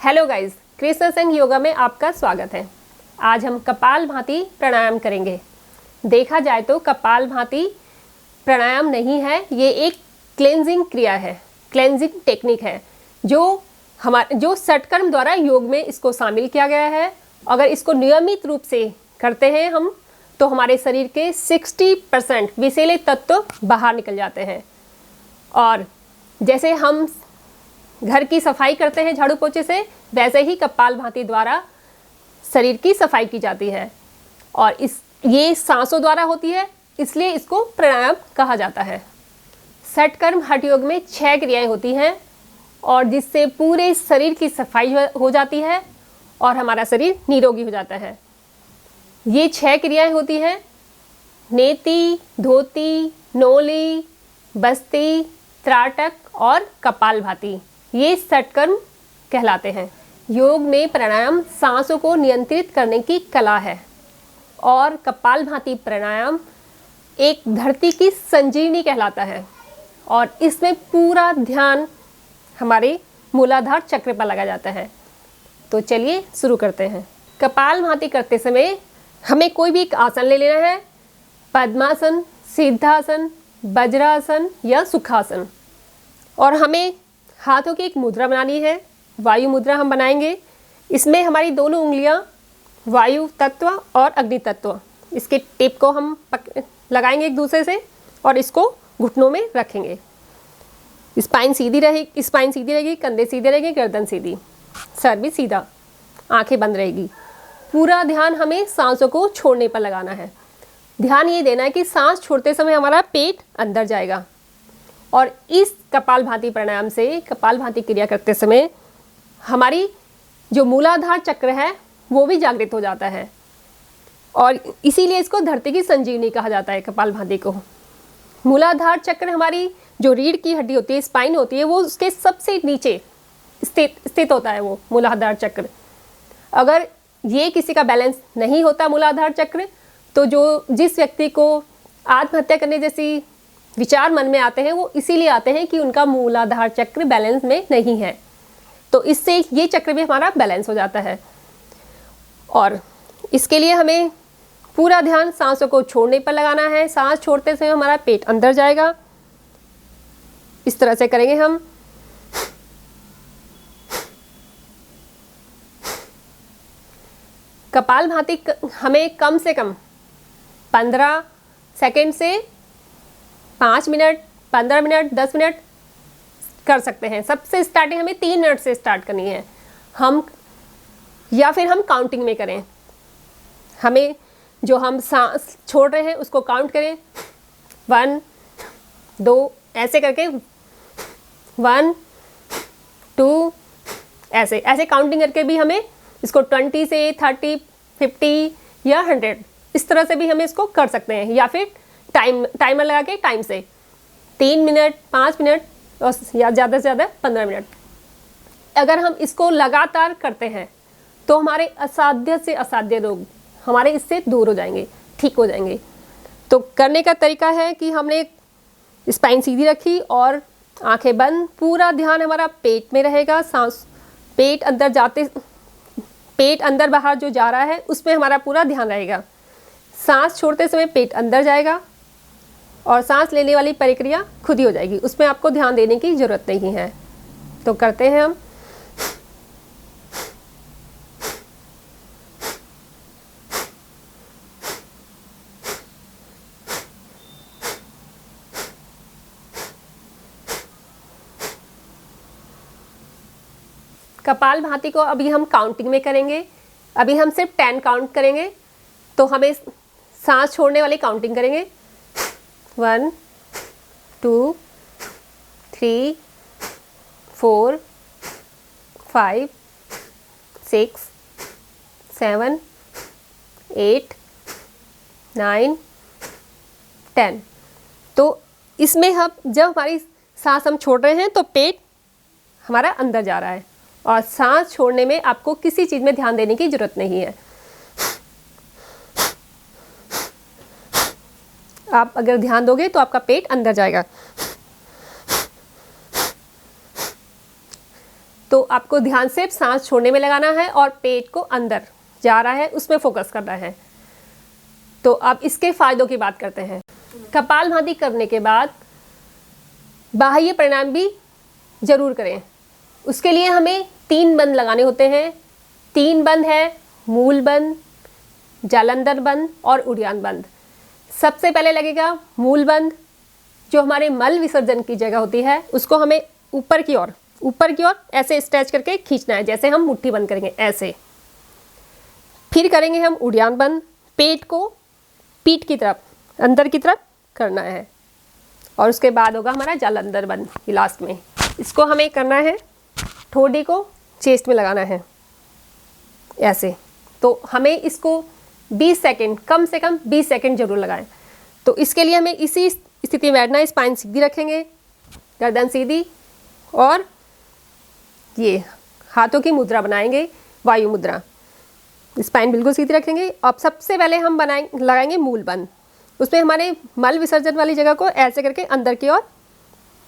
Hello guys, Krishna संग योगा में आपका स्वागत है। आज हम कपालभाति प्राणायाम करेंगे। देखा जाए तो कपालभाति प्राणायाम नहीं है, ये एक क्लेंजिंग क्रिया है, क्लेंजिंग टेक्निक है जो षटकर्म द्वारा योग में इसको शामिल किया गया है। अगर इसको नियमित रूप से करते हैं हम तो हमारे शरीर के 60% विषैले तत्व बाहर निकल जाते हैं। और जैसे हम घर की सफाई करते हैं झाड़ू पोछे से, वैसे ही कपालभाति द्वारा शरीर की सफाई की जाती है। और ये सांसों द्वारा होती है, इसलिए इसको प्राणायाम कहा जाता है। षटकर्म हठ योग में 6 क्रियाएं होती हैं और जिससे पूरे शरीर की सफाई हो जाती है और हमारा शरीर निरोगी हो जाता है। ये 6 क्रियाएं होती हैं: नेति, धोती, नोली, बस्ती, त्राटक और कपालभाति। ये षटकर्म कहलाते हैं। योग में प्राणायाम सांसों को नियंत्रित करने की कला है और कपालभाति प्राणायाम एक धरती की संजीवनी कहलाता है और इसमें पूरा ध्यान हमारे मूलाधार चक्र पर लगा जाता है। तो चलिए शुरू करते हैं। कपालभाति करते समय हमें कोई भी एक आसन ले लेना है: पद्मासन, सिद्धासन, वज्रासन या सुखासन। और हमें हाथों की एक मुद्रा बनानी है, वायु मुद्रा हम बनाएंगे। इसमें हमारी दोनों उंगलियां वायु तत्व और अग्नि तत्व, इसके टिप को हम लगाएंगे एक दूसरे से और इसको घुटनों में रखेंगे। स्पाइन सीधी रहेगी, कंधे सीधे रहेंगे, गर्दन सीधी, सर भी सीधा, आंखें बंद रहेगी। पूरा ध्यान हमें सांसों को छोड़ने पर लगाना है। ध्यान ये देना है कि सांस छोड़ते समय हमारा पेट अंदर जाएगा। और इस कपालभाति प्राणायाम से, कपालभाति क्रिया करते समय हमारी जो मूलाधार चक्र है वो भी जागृत हो जाता है और इसीलिए इसको धरती की संजीवनी कहा जाता है कपालभाति को। मूलाधार चक्र हमारी जो रीढ़ की हड्डी होती है, स्पाइन होती है, वो उसके सबसे नीचे स्थित होता है वो मूलाधार चक्र। अगर ये किसी का बैलेंस नहीं होता मूलाधार चक्र, तो जिस व्यक्ति को आत्महत्या करने जैसी विचार मन में आते हैं, वो इसीलिए आते हैं कि उनका मूलाधार चक्र बैलेंस में नहीं है। तो इससे ये चक्र भी हमारा बैलेंस हो जाता है। और इसके लिए हमें पूरा ध्यान सांसों को छोड़ने पर लगाना है। सांस छोड़ते समय हमारा पेट अंदर जाएगा। इस तरह से करेंगे हम। कपालभाति हमें कम से कम 15 सेकंड से 5 मिनट, 15 मिनट, 10 मिनट कर सकते हैं। सबसे स्टार्टिंग हमें 3 मिनट से स्टार्ट करनी है या फिर हम काउंटिंग में करें। हमें जो हम सांस छोड़ रहे हैं उसको काउंट करें, 1, 2 ऐसे करके, 1, 2 ऐसे काउंटिंग करके भी हमें इसको 20 से 30, 50 या 100 इस तरह से भी हमें इसको कर सकते हैं। या फिर टाइमर लगा के टाइम से 3 मिनट, 5 मिनट या ज़्यादा से ज़्यादा 15 मिनट। अगर हम इसको लगातार करते हैं तो हमारे असाध्य से असाध्य रोग हमारे इससे दूर हो जाएंगे, ठीक हो जाएंगे। तो करने का तरीका है कि हमने स्पाइन सीधी रखी और आंखें बंद। पूरा ध्यान हमारा पेट में रहेगा। सांस पेट अंदर बाहर जो जा रहा है उसमें हमारा पूरा ध्यान रहेगा। सांस छोड़ते समय पेट अंदर जाएगा और सांस लेने वाली प्रक्रिया खुद ही हो जाएगी, उसमें आपको ध्यान देने की ज़रूरत नहीं है। तो करते हैं हम। कपालभाति को अभी हम काउंटिंग में करेंगे। अभी हम सिर्फ 10 काउंट करेंगे, तो हमें सांस छोड़ने वाली काउंटिंग करेंगे। 1, 2, 3, 4, 5, 6, 7, 8, 9, 10। तो इसमें जब हमारी सांस हम छोड़ रहे हैं तो पेट हमारा अंदर जा रहा है और सांस छोड़ने में आपको किसी चीज़ में ध्यान देने की ज़रूरत नहीं है। आप अगर ध्यान दोगे तो आपका पेट अंदर जाएगा। तो आपको ध्यान से सांस छोड़ने में लगाना है और पेट को अंदर जा रहा है उसमें फोकस करना है। तो अब इसके फायदों की बात करते हैं। कपालभाति करने के बाद बाह्य प्राणायाम भी जरूर करें। उसके लिए हमें 3 बंद लगाने होते हैं। 3 बंद है मूल बंद, जालंधर बंद और उड़ियान बंद। सबसे पहले लगेगा मूल बंद, जो हमारे मल विसर्जन की जगह होती है उसको हमें ऊपर की ओर ऐसे स्ट्रेच करके खींचना है, जैसे हम मुट्ठी बंद करेंगे ऐसे। फिर करेंगे हम उड़ियान बंद, पेट को पीठ की तरफ अंदर की तरफ करना है। और उसके बाद होगा हमारा जालंधर बंद लास्ट में। इसको हमें करना है, ठोड़ी को चेस्ट में लगाना है ऐसे। तो हमें इसको 20 सेकंड, कम से कम 20 सेकंड जरूर लगाएं। तो इसके लिए हमें इसी स्थिति में बैठना है। स्पाइन सीधी रखेंगे, गर्दन सीधी, और ये हाथों की मुद्रा बनाएंगे, वायु मुद्रा। स्पाइन बिल्कुल सीधी रखेंगे। अब सबसे पहले हम लगाएंगे मूल बंद। उसमें हमारे मल विसर्जन वाली जगह को ऐसे करके अंदर की ओर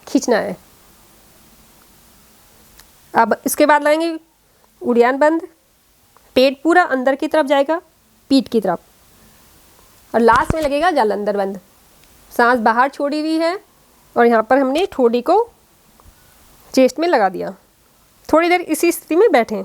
खींचना है। अब इसके बाद लगाएंगे उड़ियान बंद। पेट पूरा अंदर की तरफ जाएगा, पीठ की तरफ, और लास्ट में लगेगा जालंधर बंद। सांस बाहर छोड़ी हुई है और यहाँ पर हमने ठोड़ी को चेस्ट में लगा दिया। थोड़ी देर इसी स्थिति में बैठें।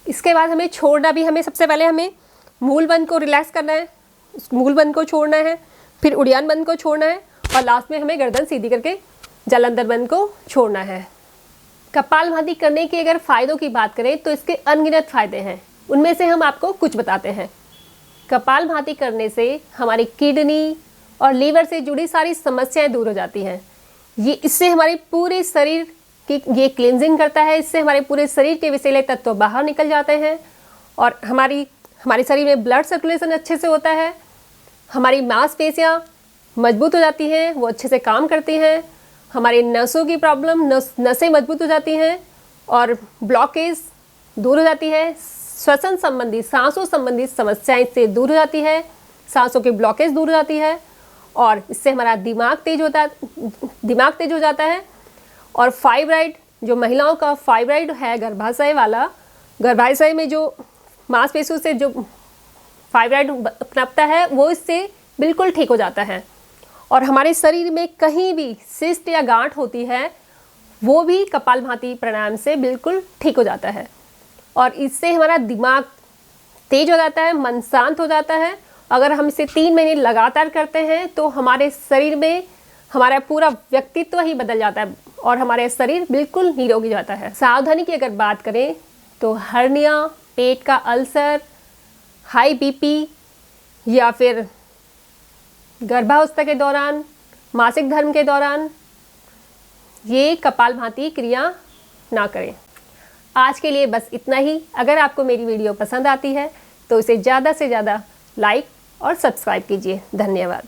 इसके बाद हमें छोड़ना भी, हमें सबसे पहले हमें मूल बंद को रिलैक्स करना है, मूल बंद को छोड़ना है, फिर उड़ियान बंद को छोड़ना है, और लास्ट में हमें गर्दन सीधी करके जालंधर बंद को छोड़ना है। कपालभाति करने के अगर फ़ायदों की बात करें तो इसके अनगिनत फ़ायदे हैं। उनमें से हम आपको कुछ बताते हैं। कपालभाति करने से हमारी किडनी और लीवर से जुड़ी सारी समस्याएं दूर हो जाती हैं। इससे हमारे पूरे शरीर की ये क्लींजिंग करता है। इससे हमारे पूरे शरीर के विषैले तत्व बाहर निकल जाते हैं और हमारे शरीर में ब्लड सर्कुलेशन अच्छे से होता है। हमारी मांसपेशियाँ मजबूत हो जाती हैं, वो अच्छे से काम करती हैं। हमारी नसों की प्रॉब्लम, नसें मजबूत हो जाती हैं और ब्लॉकेज दूर हो जाती है। श्वसन संबंधी, सांसों संबंधी समस्याएं इससे दूर हो जाती है। सांसों की ब्लॉकेज दूर हो जाती है और इससे हमारा दिमाग तेज हो जाता है। और फाइब्राइड, जो महिलाओं का फाइब्राइड है गर्भाशय वाला, गर्भाशय में जो मांसपेशियों से जो फाइब्राइड पनपता है वो इससे बिल्कुल ठीक हो जाता है। और हमारे शरीर में कहीं भी सिस्ट या गांठ होती है वो भी कपालभाति प्राणायाम से बिल्कुल ठीक हो जाता है। और इससे हमारा दिमाग तेज हो जाता है, मन शांत हो जाता है। अगर हम इसे 3 महीने लगातार करते हैं तो हमारे शरीर में हमारा पूरा व्यक्तित्व ही बदल जाता है और हमारे शरीर बिल्कुल निरोगी जाता है। सावधानी की अगर बात करें तो हर्निया, पेट का अल्सर, हाई बीपी या फिर गर्भावस्था के दौरान, मासिक धर्म के दौरान ये कपालभाति क्रिया ना करें। आज के लिए बस इतना ही। अगर आपको मेरी वीडियो पसंद आती है तो इसे ज़्यादा से ज़्यादा लाइक और सब्सक्राइब कीजिए। धन्यवाद।